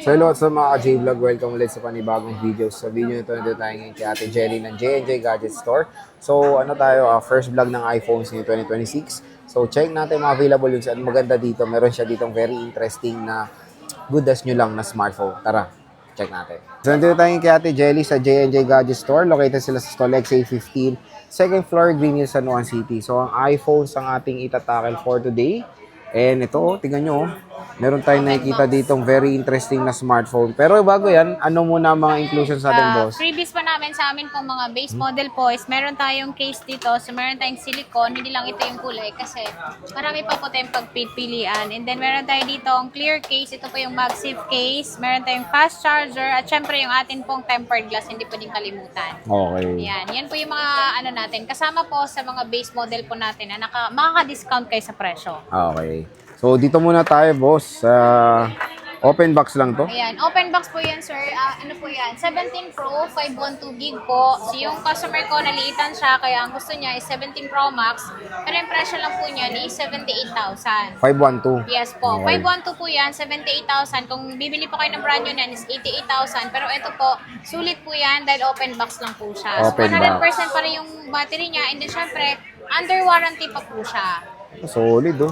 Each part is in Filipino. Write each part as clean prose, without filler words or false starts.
So hello sa mga ka-J-Vlog, welcome ulit sa panibagong videos. Sa video nito, nandito tayo ngayon kay Ate Jelly ng J&J Gadget Store. So ano tayo, first vlog ng iPhones ni 2026. So check natin mga available yun. Ang maganda dito, meron siya ditong very interesting na good as nyo lang na smartphone. Tara, check natin. So nandito tayo kay Ate Jelly sa J&J Gadget Store. Located sila sa Stolex A15, second floor, Green Hills, San Juan City. So ang iPhones ang ating itatackle for today. And ito, tingnan nyo, meron tayong nakikita ditong very interesting na smartphone. Pero bago yan, ano muna ang mga inclusions natin, boss? Freebies pa namin sa amin pong mga base model po is meron tayong case dito. So meron tayong silicone, hindi lang ito yung kulay kasi marami pa po tayong pagpipilian. And then meron tayo dito ang clear case. Ito po yung MagSafe case. Meron tayong fast charger. At syempre yung atin pong tempered glass, hindi pwedeng kalimutan. Okay. Yan po yung mga ano natin. Kasama po sa mga base model po natin na makaka-discount kayo sa presyo. Okay. So, dito muna tayo, boss. Open box lang to. Ayan, open box po yan, sir. Ano po yan? 17 Pro, 512 gig po. So, yung customer ko, naliitan siya, kaya ang gusto niya is 17 Pro Max. Pero yung presyo lang po niyan is 78,000. 512. Yes po. Okay. 512 po yan, 78,000. Kung bibili po kayo ng brand new yan is 88,000. Pero ito po, sulit po yan dahil open box lang po siya. So, Open 100% box. pa rin yung battery niya. And then, syempre, under warranty pa po siya. Solid, oh.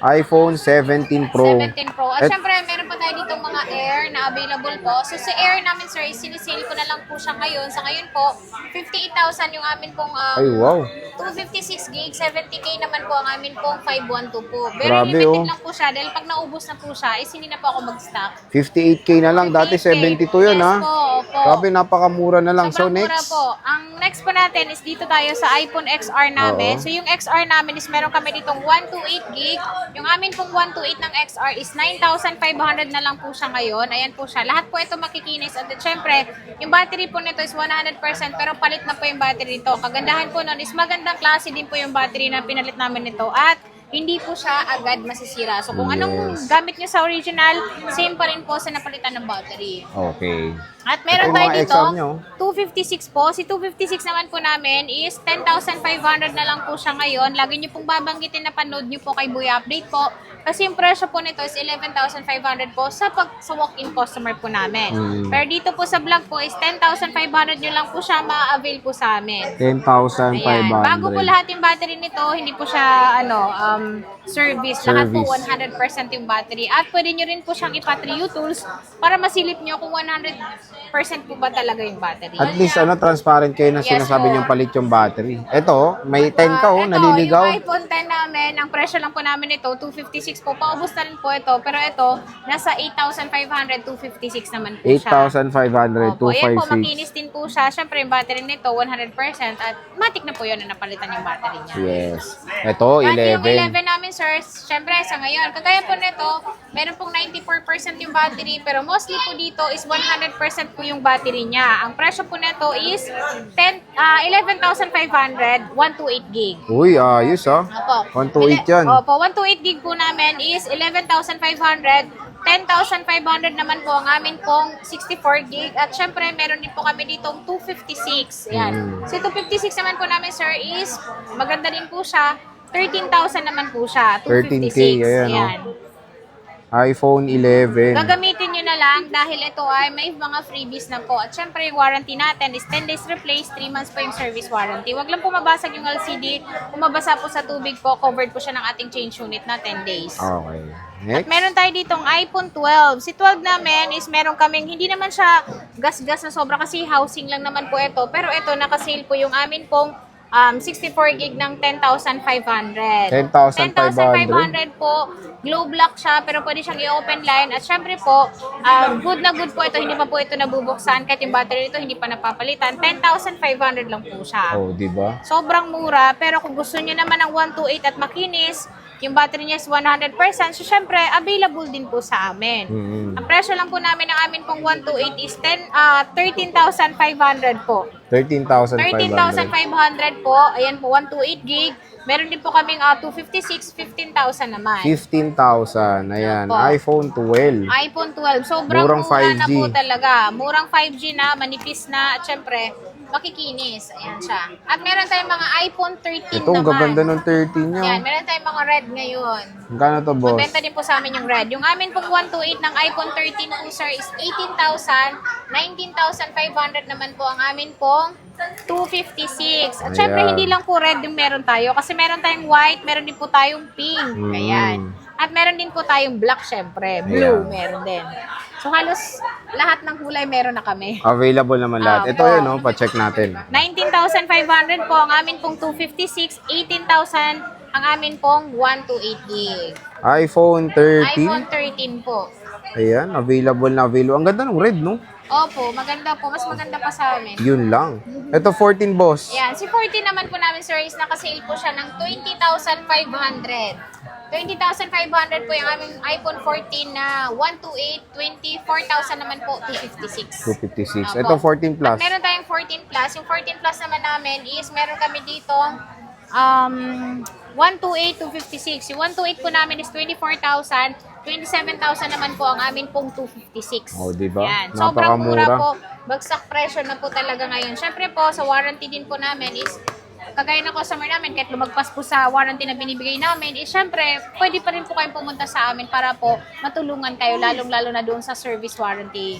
iPhone 17 Pro. 17 Pro. At syempre, meron pa tayo dito mga Air na available po. So, sa Air namin, sir, sinisale ko na lang po siya ngayon. Sa ngayon po, 58,000 yung amin pong Ay, wow. 256 gig, 70K naman po ang amin pong 512 po. Very Grabe, limited oh. lang po siya dahil pag naubos na po siya, is hindi na po ako mag-stock. 58K na lang. Dati 72 yun, Yes ha? po, opo. Grabe, napakamura na lang. So, Sobrang mura next. po. Ang next po natin is dito tayo sa iPhone XR namin. Oo. So, yung XR namin is meron kami ditong 128 gig. Yung amin pong 128 ng XR is 9,500 na lang po siya ngayon. Ayan po siya. Lahat po ito makikinis. At syempre, yung battery po nito is 100% pero palit na po yung battery nito. Kagandahan po nun is magandang klase din po yung battery na pinalit namin nito. At hindi po siya agad masisira. So, kung anong Yes. gamit nyo sa original, same pa rin po sa napalitan ng battery. Okay. At meron Ito yung tayo mga dito, XR nyo. 256 po. Si 256 naman po namin is 10,500 na lang po siya ngayon. Lagi nyo pong babanggitin na panood nyo po kay Boy Update po. Kasi yung presyo po nito is 11,500 po sa walk-in customer po namin. Pero dito po sa vlog po is 10,500 nyo lang po siya ma-avail po sa amin. 10,500. Ayan. Bago po lahat yung battery nito, hindi po siya service. Lahat po Service. 100% yung battery. At pwede nyo rin po siyang ipa-Trio tools para masilip nyo kung 100% po ba talaga yung battery. At least, transparent kayo na Yes, sinasabi po. niyong palit yung battery. Ito, may 10 ka, oh, Ito, naliligaw. yung iPhone 10 namin, ang presyo lang po namin ito, 256 po. Paubos na rin po ito. Pero ito, nasa 8,500, 256 naman po siya. 8,500, Opo, ayan po, 256. makinis din po siya. Siyempre, yung battery nito, 100%. At matik na po yun na napalitan yung battery niya. Yes. Ito, At yung 11. 11 namin, sir, syempre sa ngayon, kagaya po nito, meron pong 94% yung battery, pero mostly po dito is 100% po yung battery niya. Ang presyo po nito is 11,500, 128 gig. Uy, ayos, ah. Opo. 128 yan. Opo, 128 gig po namin is 11,500. 10,500 naman po ang amin pong 64 gig. At syempre, meron din po kami ditong 256. Ayan. So, 256 naman po namin, sir, is maganda din po siya. 13,000 naman po siya. 256. 13K, ayan, iPhone 11. Gagamitin nyo na lang dahil ito ay may mga freebies na po. At syempre, yung warranty natin is 10 days replace, 3 months po yung service warranty. Huwag lang po mabasag yung LCD. Kung mabasa po sa tubig po, covered po siya ng ating change unit na 10 days. Okay. At Next. meron tayo ditong iPhone 12. Si 12 namin is meron kaming, hindi naman siya gas-gas na sobra kasi housing lang naman po ito. Pero ito, nakasale po yung amin pong 64 gig ng 10,500. 10,500 po. Glow block siya, pero pwede siyang i-open line. At syempre po, good na good po ito. Hindi pa po ito nabubuksan. Kahit yung battery nito, hindi pa napapalitan. 10,500 lang po siya. Oh, di ba? Sobrang mura, pero kung gusto niyo naman ng 128 at makinis, yung battery niya is 100%, so syempre, available din po sa amin. Ang presyo lang po namin ng amin pong 128 is 13,500 po. 13,500. 13,500 po. Ayan po, 128 gig. Meron din po kaming 256, 15,000 naman. 15,000. Ayan. Opo. iPhone 12. iPhone 12. Sobrang Murang mura na 5G. po talaga. Murang 5G na, manipis na, at syempre, makikinis. Ayan siya. At meron tayong mga iPhone 13 Ito, ang naman. gaganda ng 13 niya. Yan, meron tayong mga red ngayon. Magkano to, boss? Mabenta din po sa amin yung red. Yung amin pong 128 ng iPhone 13 po, sir, is 18,000. 19,500 naman po ang amin pong 256. At syempre, Ayan. hindi lang po red yung meron tayo. Kasi meron tayong white, meron din po tayong pink. Ayan. At meron din po tayong black, syempre. Blue, Ayan. meron din. So, halos lahat ng kulay meron na kami. Available naman lahat. Ito Opo. yun, no? Pa-check natin. 19,500 po ang amin pong 256. 18,000 ang amin pong 128 gig. iPhone 13. iPhone 13 po. Ayan, available na available. Ang ganda ng red, no? Opo, maganda po. Mas maganda pa sa amin. Yun lang. Ito, 14, boss. Yan. Si 14 naman po namin, sir, is nakasale po siya ng 20,500. 20,500 po yung aming iPhone 14 na 128, 24,000 naman po, 256. 256. Opo. Ito, 14 plus. At meron tayong 14 plus. Yung 14 plus naman namin is meron kami dito 128, 256. Yung 128 po namin is 24,000. 27,000 naman po ang amin pong 256. Oh, di ba? Yan. Sobrang mura Napakamura. po. Bagsak presyo na po talaga ngayon. Syempre po, sa warranty din po namin is kagaya ng customer namin, kahit lumagpas po sa warranty na binibigay namin, is syempre, pwede pa rin po kayong pumunta sa amin para po matulungan kayo, lalong-lalo na doon sa service warranty.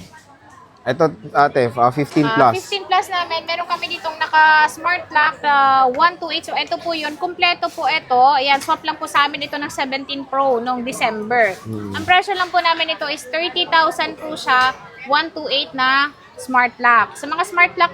Ito, ate, 15 plus. 15 plus namin, meron kami ditong naka-smart lock na 128. So, ito po yun. Kompleto po ito. Ayan, swap lang po sa amin ito ng 17 Pro noong December. Ang presyo lang po namin ito is 30,000 po siya, 128 na smart lock. Sa mga smart lock,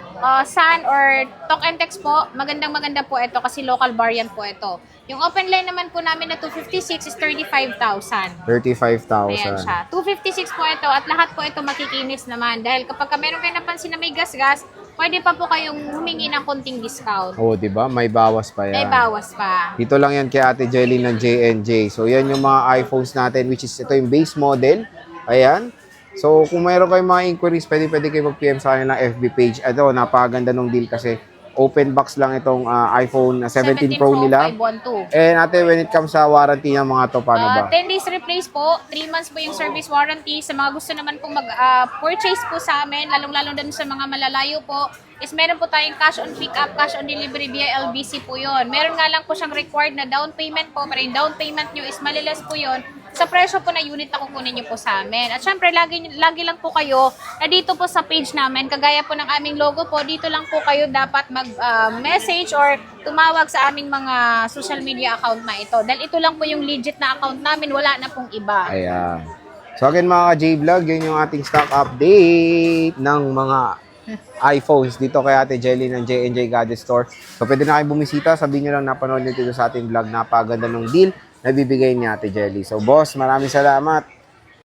Sun or Talk and Text po, magandang-maganda po ito kasi local variant po ito. Yung open line naman po namin na 256 is 35,000. 35,000. Ayan siya. 256 po ito at lahat po ito makikinis naman. Dahil kapag meron kayo napansin na may gas-gas, pwede pa po kayong humingi ng konting discount. Oh, di ba? May bawas pa yan. May bawas pa. Dito lang yan kay Ate Jelly ng J&J. So, yan yung mga iPhones natin, which is ito yung base model. Ayan. So, kung mayroon kayong mga inquiries, pwede kayo mag-PM sa kanilang FB page. Ito, napakaganda ng deal kasi open box lang itong iPhone 17 Pro nila. 512. And ate, when it comes sa warranty ng mga to, paano ba? 10 days replace po, 3 months po yung service warranty. Sa mga gusto naman pong mag-purchase po sa amin, lalong-lalo din sa mga malalayo po, is meron po tayong cash on pick-up, cash on delivery via LBC po yon. Meron nga lang po siyang required na down payment po, pero yung down payment nyo is malilas po yon sa presyo po na unit na kukunin nyo po sa amin. At syempre, lagi lang po kayo na dito po sa page namin, kagaya po ng aming logo po, dito lang po kayo dapat mag-message or tumawag sa aming mga social media account na ito. Dahil ito lang po yung legit na account namin, wala na pong iba. Ayan. So again mga ka-J-Vlog, yun yung ating stock update ng mga iPhones dito kay Ate Jelly ng J&J Gadget Store. So pwede na kayo bumisita, sabihin nyo lang napanood nyo dito sa ating vlog, napaganda ng deal na bibigay ni Ate Jelly. So boss, maraming salamat.